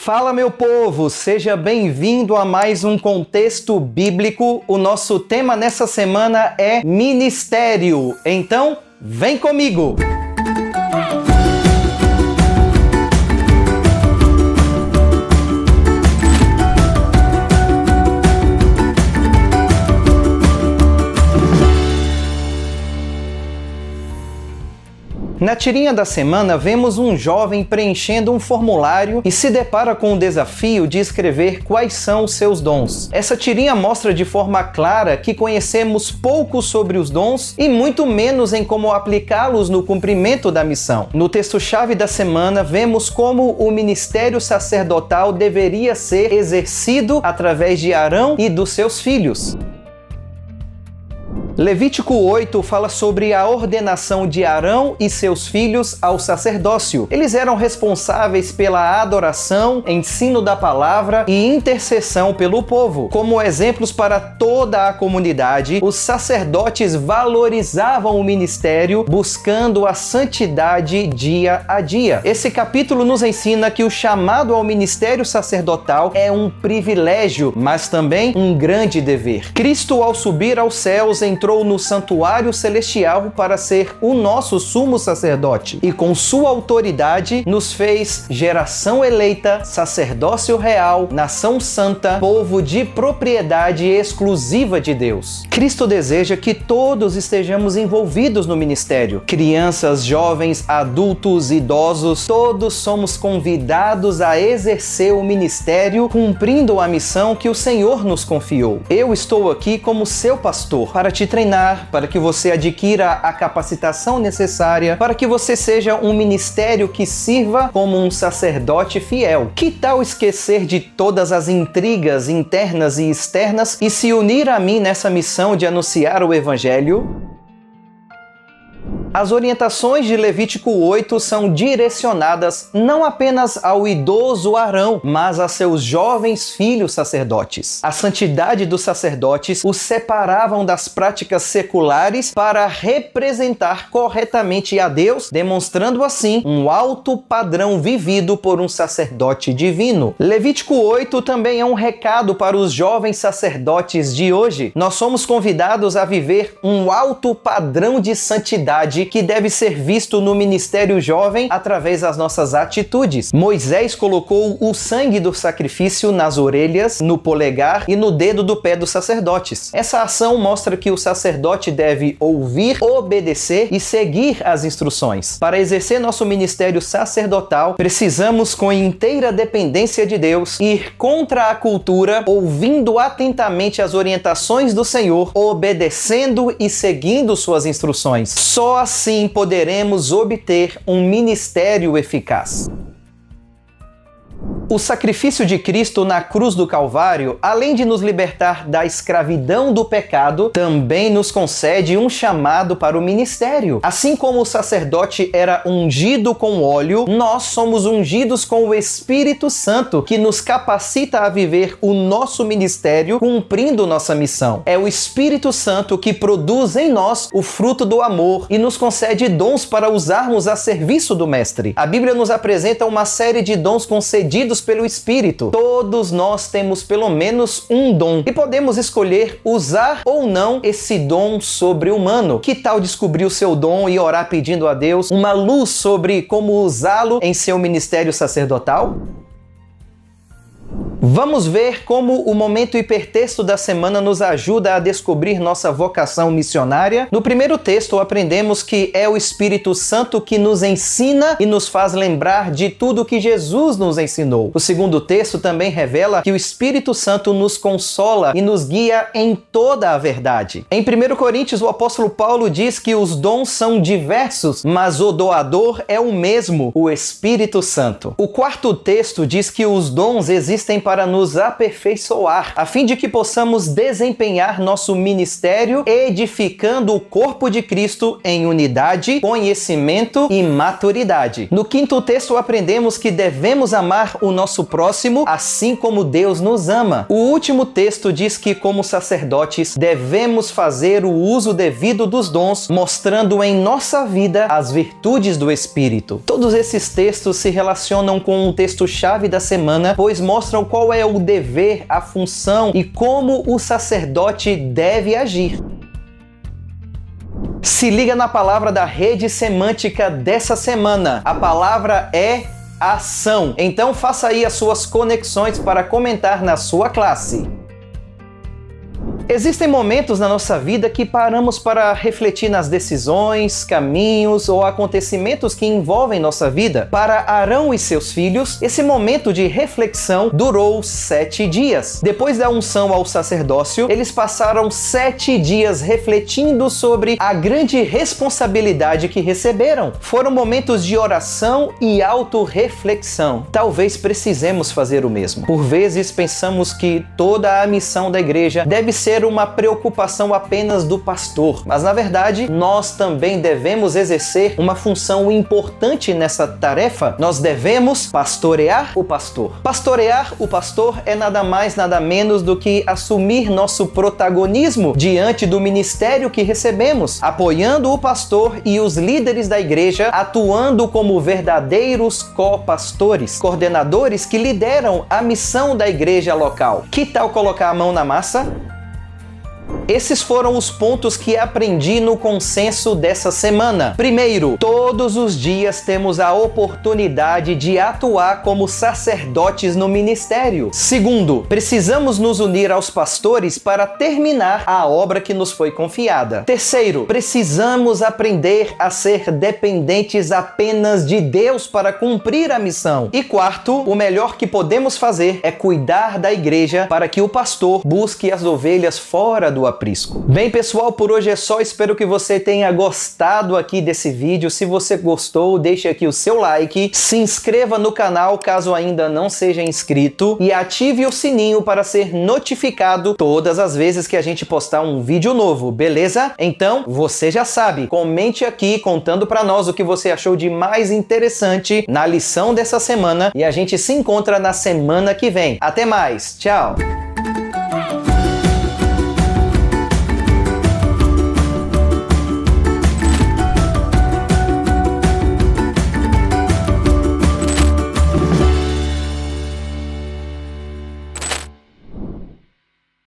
Fala, meu povo! Seja bem-vindo a mais um Contexto Bíblico. O nosso tema nessa semana é ministério. Então, vem comigo! Na tirinha da semana, vemos um jovem preenchendo um formulário e se depara com o desafio de escrever quais são os seus dons. Essa tirinha mostra de forma clara que conhecemos pouco sobre os dons e muito menos em como aplicá-los no cumprimento da missão. No texto-chave da semana, vemos como o ministério sacerdotal deveria ser exercido através de Arão e dos seus filhos. Levítico 8 fala sobre a ordenação de Arão e seus filhos ao sacerdócio. Eles eram responsáveis pela adoração, ensino da palavra e intercessão pelo povo. Como exemplos para toda a comunidade, os sacerdotes valorizavam o ministério, buscando a santidade dia a dia. Esse capítulo nos ensina que o chamado ao ministério sacerdotal é um privilégio, mas também um grande dever. Cristo, ao subir aos céus, entrou no santuário celestial para ser o nosso sumo sacerdote e com sua autoridade nos fez geração eleita, sacerdócio real, nação santa, povo de propriedade exclusiva de Deus. Cristo deseja que todos estejamos envolvidos no ministério. Crianças, jovens, adultos, idosos, todos somos convidados a exercer o ministério cumprindo a missão que o Senhor nos confiou. Eu estou aqui como seu pastor para te treinar, para que você adquira a capacitação necessária, para que você seja um ministério que sirva como um sacerdote fiel. Que tal esquecer de todas as intrigas internas e externas e se unir a mim nessa missão de anunciar o Evangelho? As orientações de Levítico 8 são direcionadas não apenas ao idoso Arão, mas a seus jovens filhos sacerdotes. A santidade dos sacerdotes os separavam das práticas seculares para representar corretamente a Deus, demonstrando assim um alto padrão vivido por um sacerdote divino. Levítico 8 também é um recado para os jovens sacerdotes de hoje. Nós somos convidados a viver um alto padrão de santidade que deve ser visto no ministério jovem através das nossas atitudes. Moisés colocou o sangue do sacrifício nas orelhas, no polegar e no dedo do pé dos sacerdotes. Essa ação mostra que o sacerdote deve ouvir, obedecer e seguir as instruções. Para exercer nosso ministério sacerdotal, precisamos, com inteira dependência de Deus, ir contra a cultura, ouvindo atentamente as orientações do Senhor, obedecendo e seguindo suas instruções. Só assim poderemos obter um ministério eficaz. O sacrifício de Cristo na cruz do Calvário, além de nos libertar da escravidão do pecado, também nos concede um chamado para o ministério. Assim como o sacerdote era ungido com óleo, nós somos ungidos com o Espírito Santo, que nos capacita a viver o nosso ministério cumprindo nossa missão. É o Espírito Santo que produz em nós o fruto do amor e nos concede dons para usarmos a serviço do Mestre. A Bíblia nos apresenta uma série de dons concedidos pelo Espírito. Todos nós temos pelo menos um dom e podemos escolher usar ou não esse dom sobre-humano. Que tal descobrir o seu dom e orar pedindo a Deus uma luz sobre como usá-lo em seu ministério sacerdotal? Vamos ver como o momento hipertexto da semana nos ajuda a descobrir nossa vocação missionária. No primeiro texto, aprendemos que é o Espírito Santo que nos ensina e nos faz lembrar de tudo que Jesus nos ensinou. O segundo texto também revela que o Espírito Santo nos consola e nos guia em toda a verdade. Em 1 Coríntios, o apóstolo Paulo diz que os dons são diversos, mas o doador é o mesmo, o Espírito Santo. O quarto texto diz que os dons existem para para nos aperfeiçoar, a fim de que possamos desempenhar nosso ministério edificando o corpo de Cristo em unidade, conhecimento e maturidade. No quinto texto aprendemos que devemos amar o nosso próximo assim como Deus nos ama. O último texto diz que, como sacerdotes, devemos fazer o uso devido dos dons, mostrando em nossa vida as virtudes do Espírito. Todos esses textos se relacionam com um texto-chave da semana, pois mostram qual é o dever, a função e como o sacerdote deve agir. Se liga na palavra da rede semântica dessa semana. A palavra é ação. Então faça aí as suas conexões para comentar na sua classe. Existem momentos na nossa vida que paramos para refletir nas decisões, caminhos ou acontecimentos que envolvem nossa vida. Para Arão e seus filhos, esse momento de reflexão durou 7 dias. Depois da unção ao sacerdócio, eles passaram 7 dias refletindo sobre a grande responsabilidade que receberam. Foram momentos de oração e autorreflexão. Talvez precisemos fazer o mesmo. Por vezes pensamos que toda a missão da igreja deve ser uma preocupação apenas do pastor, mas na verdade nós também devemos exercer uma função importante nessa tarefa. Nós devemos pastorear o pastor. Pastorear o pastor é nada mais, nada menos do que assumir nosso protagonismo diante do ministério que recebemos, apoiando o pastor e os líderes da igreja, atuando como verdadeiros co-pastores, coordenadores que lideram a missão da igreja local. Que tal colocar a mão na massa? Esses foram os pontos que aprendi no consenso dessa semana. Primeiro, todos os dias temos a oportunidade de atuar como sacerdotes no ministério. Segundo, precisamos nos unir aos pastores para terminar a obra que nos foi confiada. Terceiro, precisamos aprender a ser dependentes apenas de Deus para cumprir a missão. E quarto, o melhor que podemos fazer é cuidar da igreja para que o pastor busque as ovelhas fora do aprisco. Bem, pessoal, por hoje é só. Espero que você tenha gostado aqui desse vídeo. Se você gostou, deixe aqui o seu like, se inscreva no canal caso ainda não seja inscrito e ative o sininho para ser notificado todas as vezes que a gente postar um vídeo novo, beleza? Então, você já sabe, comente aqui contando para nós o que você achou de mais interessante na lição dessa semana e a gente se encontra na semana que vem. Até mais, tchau!